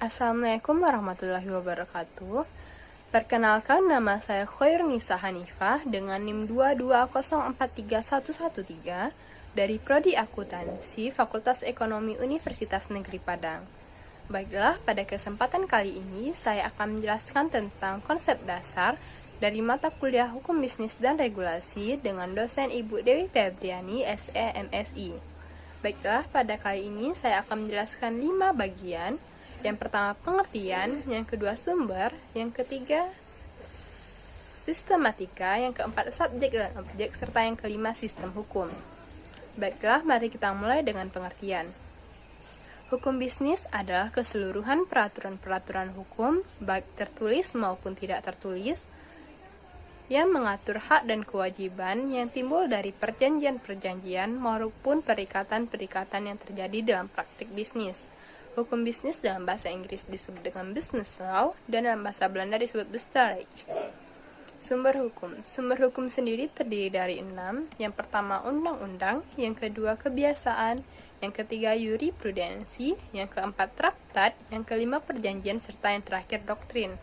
Assalamualaikum warahmatullahi wabarakatuh. Perkenalkan, nama saya Khoirnisa Hanifah dengan NIM 220431113 dari Prodi Akuntansi Fakultas Ekonomi Universitas Negeri Padang. Baiklah, pada kesempatan kali ini saya akan menjelaskan tentang konsep dasar dari mata kuliah Hukum Bisnis dan Regulasi dengan dosen Ibu Dewi Febriani, SE MSI. Baiklah, pada kali ini saya akan menjelaskan 5 bagian. Yang pertama pengertian, yang kedua sumber, yang ketiga sistematika, yang keempat subjek dan objek, serta yang kelima sistem hukum. Baiklah, mari kita mulai dengan pengertian. Hukum bisnis adalah keseluruhan peraturan-peraturan hukum, baik tertulis maupun tidak tertulis, yang mengatur hak dan kewajiban yang timbul dari perjanjian-perjanjian maupun perikatan-perikatan yang terjadi dalam praktik bisnis. Hukum bisnis dalam bahasa Inggris disebut dengan business law dan dalam bahasa Belanda disebut Bestuurrecht. Sumber hukum sendiri terdiri dari 6. Yang pertama undang-undang, yang kedua kebiasaan, yang ketiga jurisprudensi, yang keempat traktat, yang kelima perjanjian, serta yang terakhir doktrin.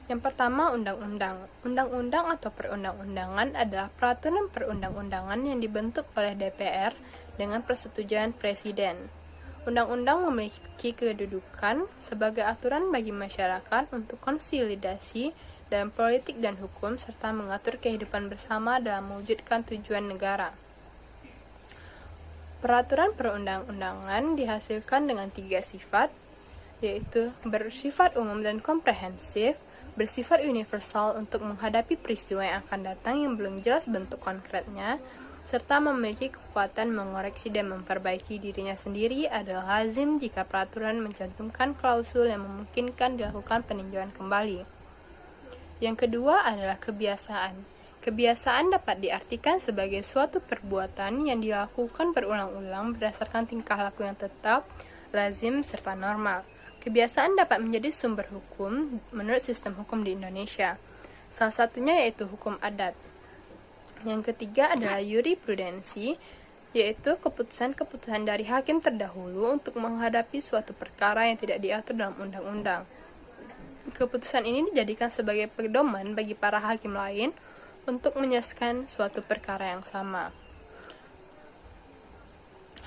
Yang pertama undang-undang. Undang-undang atau perundang-undangan adalah peraturan perundang-undangan yang dibentuk oleh DPR dengan persetujuan Presiden. Undang-undang memiliki kedudukan sebagai aturan bagi masyarakat untuk konsolidasi dalam politik dan hukum serta mengatur kehidupan bersama dalam mewujudkan tujuan negara. Peraturan perundang-undangan dihasilkan dengan 3 sifat, yaitu bersifat umum dan komprehensif, bersifat universal untuk menghadapi peristiwa yang akan datang yang belum jelas bentuk konkretnya, serta memiliki kekuatan mengoreksi dan memperbaiki dirinya sendiri. Adalah lazim jika peraturan mencantumkan klausul yang memungkinkan dilakukan peninjauan kembali. Yang kedua adalah kebiasaan. Kebiasaan dapat diartikan sebagai suatu perbuatan yang dilakukan berulang-ulang berdasarkan tingkah laku yang tetap, lazim, serta normal. Kebiasaan dapat menjadi sumber hukum menurut sistem hukum di Indonesia. Salah satunya yaitu hukum adat. Yang ketiga adalah jurisprudensi, yaitu keputusan-keputusan dari hakim terdahulu untuk menghadapi suatu perkara yang tidak diatur dalam undang-undang. Keputusan ini dijadikan sebagai pedoman bagi para hakim lain untuk menyelesaikan suatu perkara yang sama.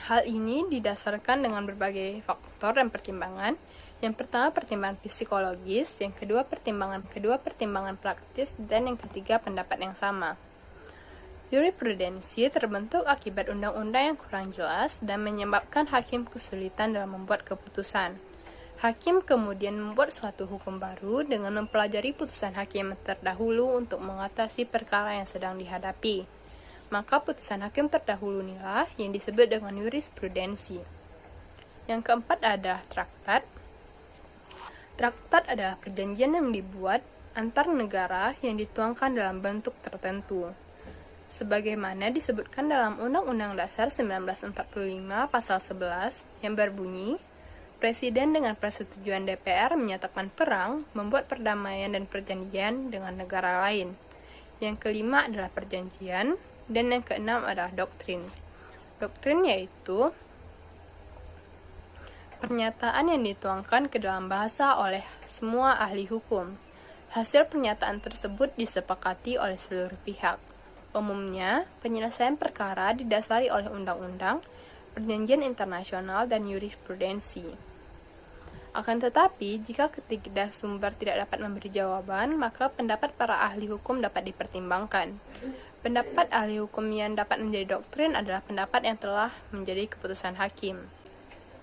Hal ini didasarkan dengan berbagai faktor dan pertimbangan. Yang pertama pertimbangan psikologis, yang kedua pertimbangan praktis, dan yang ketiga pendapat yang sama. Jurisprudensi terbentuk akibat undang-undang yang kurang jelas dan menyebabkan hakim kesulitan dalam membuat keputusan. Hakim kemudian membuat suatu hukum baru dengan mempelajari putusan hakim terdahulu untuk mengatasi perkara yang sedang dihadapi. Maka putusan hakim terdahulu inilah yang disebut dengan jurisprudensi. Yang keempat adalah traktat. Traktat adalah perjanjian yang dibuat antar negara yang dituangkan dalam bentuk tertentu. Sebagaimana disebutkan dalam Undang-Undang Dasar 1945 Pasal 11 yang berbunyi, Presiden dengan persetujuan DPR menyatakan perang, membuat perdamaian dan perjanjian dengan negara lain. Yang kelima adalah perjanjian, dan yang keenam adalah doktrin. Doktrin yaitu pernyataan yang dituangkan ke dalam bahasa oleh semua ahli hukum. Hasil pernyataan tersebut disepakati oleh seluruh pihak. Umumnya, penyelesaian perkara didasari oleh undang-undang, perjanjian internasional, dan jurisprudensi. Akan tetapi, jika ketiga sumber tidak dapat memberi jawaban, maka pendapat para ahli hukum dapat dipertimbangkan. Pendapat ahli hukum yang dapat menjadi doktrin adalah pendapat yang telah menjadi keputusan hakim.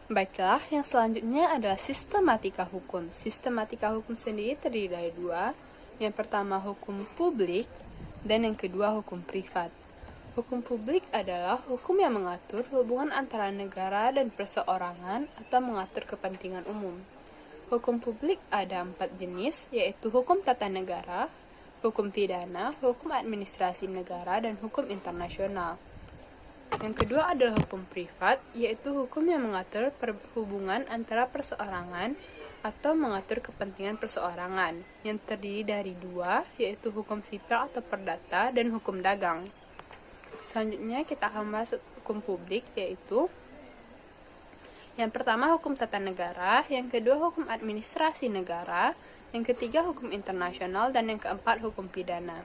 Baiklah, yang selanjutnya adalah sistematika hukum. Sistematika hukum sendiri terdiri dari 2. Yang pertama hukum publik, dan yang kedua hukum privat. Hukum publik adalah hukum yang mengatur hubungan antara negara dan perseorangan atau mengatur kepentingan umum. Hukum publik ada 4 jenis, yaitu hukum tata negara, hukum pidana, hukum administrasi negara, dan hukum internasional. Yang kedua adalah hukum privat, yaitu hukum yang mengatur hubungan antara perseorangan atau mengatur kepentingan perseorangan, yang terdiri dari 2, yaitu hukum sipil atau perdata dan hukum dagang. Selanjutnya kita akan membahas hukum publik, yaitu Yang pertama hukum tata negara, yang kedua hukum administrasi negara, yang ketiga hukum internasional, dan yang keempat hukum pidana.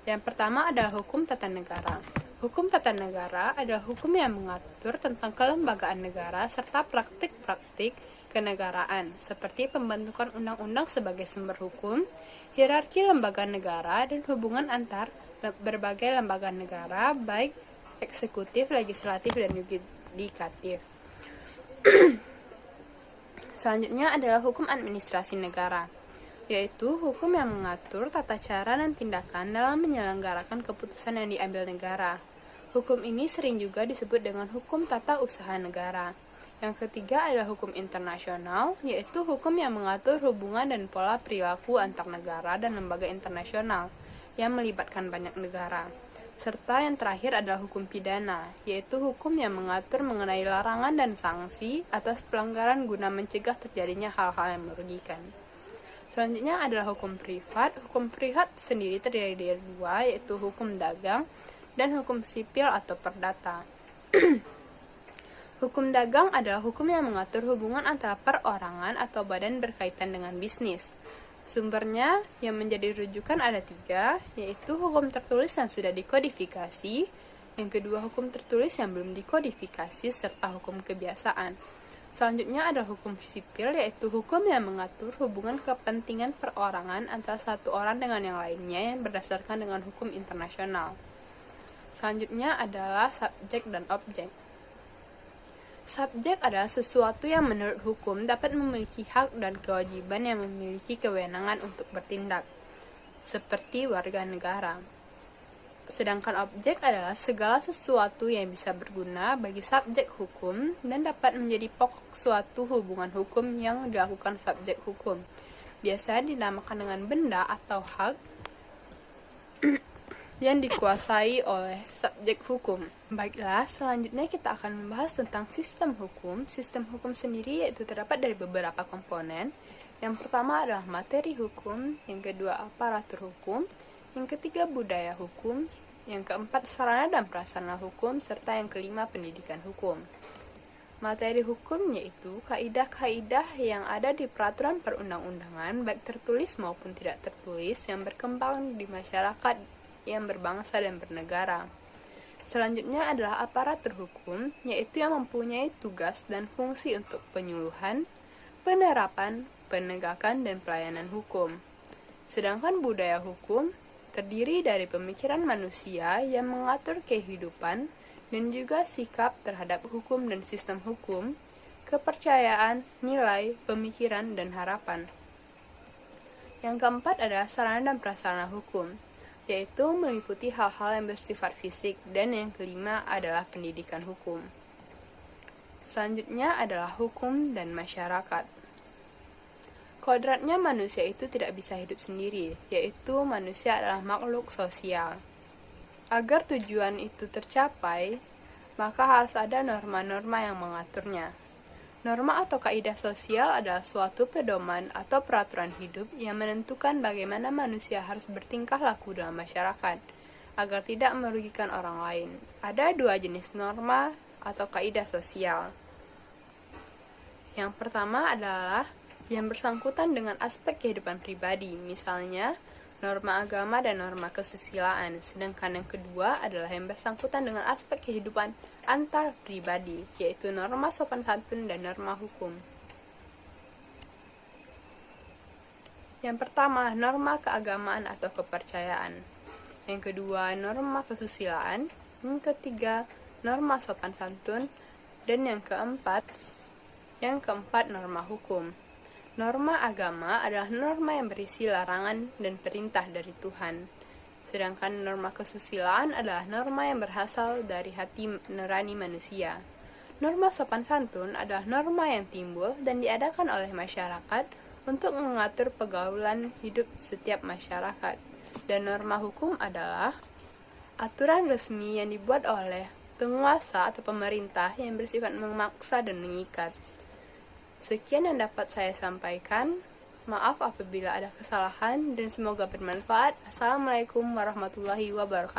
Yang pertama adalah hukum tata negara. Hukum tata negara adalah hukum yang mengatur tentang kelembagaan negara serta praktik-praktik kenegaraan, seperti pembentukan undang-undang sebagai sumber hukum, hierarki lembaga negara, dan hubungan antar berbagai lembaga negara, baik eksekutif, legislatif, dan yudikatif. Selanjutnya adalah hukum administrasi negara, yaitu hukum yang mengatur tata cara dan tindakan dalam menyelenggarakan keputusan yang diambil negara. Hukum ini sering juga disebut dengan hukum tata usaha negara. Yang ketiga adalah hukum internasional, yaitu hukum yang mengatur hubungan dan pola perilaku antar negara dan lembaga internasional yang melibatkan banyak negara. Serta yang terakhir adalah hukum pidana, yaitu hukum yang mengatur mengenai larangan dan sanksi atas pelanggaran guna mencegah terjadinya hal-hal yang merugikan. Selanjutnya adalah hukum privat. Hukum privat sendiri terdiri dari dua, yaitu hukum dagang dan hukum sipil atau perdata. Hukum dagang adalah hukum yang mengatur hubungan antara perorangan atau badan berkaitan dengan bisnis. Sumbernya yang menjadi rujukan ada 3, yaitu hukum tertulis yang sudah dikodifikasi, yang kedua hukum tertulis yang belum dikodifikasi, serta hukum kebiasaan. Selanjutnya ada hukum sipil, yaitu hukum yang mengatur hubungan kepentingan perorangan antara satu orang dengan yang lainnya yang berdasarkan dengan hukum internasional. Selanjutnya adalah subjek dan objek. Subjek adalah sesuatu yang menurut hukum dapat memiliki hak dan kewajiban yang memiliki kewenangan untuk bertindak, seperti warga negara. Sedangkan objek adalah segala sesuatu yang bisa berguna bagi subjek hukum dan dapat menjadi pokok suatu hubungan hukum yang dilakukan subjek hukum. Biasanya dinamakan dengan benda atau hak yang dikuasai oleh subjek hukum. Baiklah, selanjutnya kita akan membahas tentang sistem hukum. Sistem hukum sendiri yaitu terdapat dari beberapa komponen. Yang pertama adalah materi hukum, yang kedua aparatur hukum, yang ketiga budaya hukum, yang keempat sarana dan prasarana hukum, serta yang kelima pendidikan hukum. Materi hukum yaitu kaidah-kaidah yang ada di peraturan perundang-undangan, baik tertulis maupun tidak tertulis, yang berkembang di masyarakat yang berbangsa dan bernegara. Selanjutnya adalah aparatur hukum, yaitu yang mempunyai tugas dan fungsi untuk penyuluhan, penerapan, penegakan, dan pelayanan hukum. Sedangkan budaya hukum terdiri dari pemikiran manusia yang mengatur kehidupan dan juga sikap terhadap hukum dan sistem hukum, kepercayaan, nilai, pemikiran, dan harapan. Yang keempat adalah sarana dan prasarana hukum, yaitu meliputi hal-hal yang bersifat fisik, dan yang kelima adalah pendidikan hukum. Selanjutnya adalah hukum dan masyarakat. Kodratnya manusia itu tidak bisa hidup sendiri, yaitu manusia adalah makhluk sosial. Agar tujuan itu tercapai, maka harus ada norma-norma yang mengaturnya. Norma atau kaidah sosial adalah suatu pedoman atau peraturan hidup yang menentukan bagaimana manusia harus bertingkah laku dalam masyarakat, agar tidak merugikan orang lain. Ada 2 jenis norma atau kaidah sosial. Yang pertama adalah yang bersangkutan dengan aspek kehidupan pribadi, misalnya norma agama dan norma kesusilaan. Sedangkan yang kedua adalah yang bersangkutan dengan aspek kehidupan antar pribadi, yaitu norma sopan santun dan norma hukum. Yang pertama, norma keagamaan atau kepercayaan. Yang kedua, norma kesusilaan. Yang ketiga, norma sopan santun. Dan yang keempat, norma hukum. Norma agama adalah norma yang berisi larangan dan perintah dari Tuhan. Sedangkan norma kesusilaan adalah norma yang berasal dari hati nurani manusia. Norma sopan santun adalah norma yang timbul dan diadakan oleh masyarakat untuk mengatur pergaulan hidup setiap masyarakat. Dan norma hukum adalah aturan resmi yang dibuat oleh penguasa atau pemerintah yang bersifat memaksa dan mengikat. Sekian yang dapat saya sampaikan. Maaf apabila ada kesalahan dan semoga bermanfaat. Assalamualaikum warahmatullahi wabarakatuh.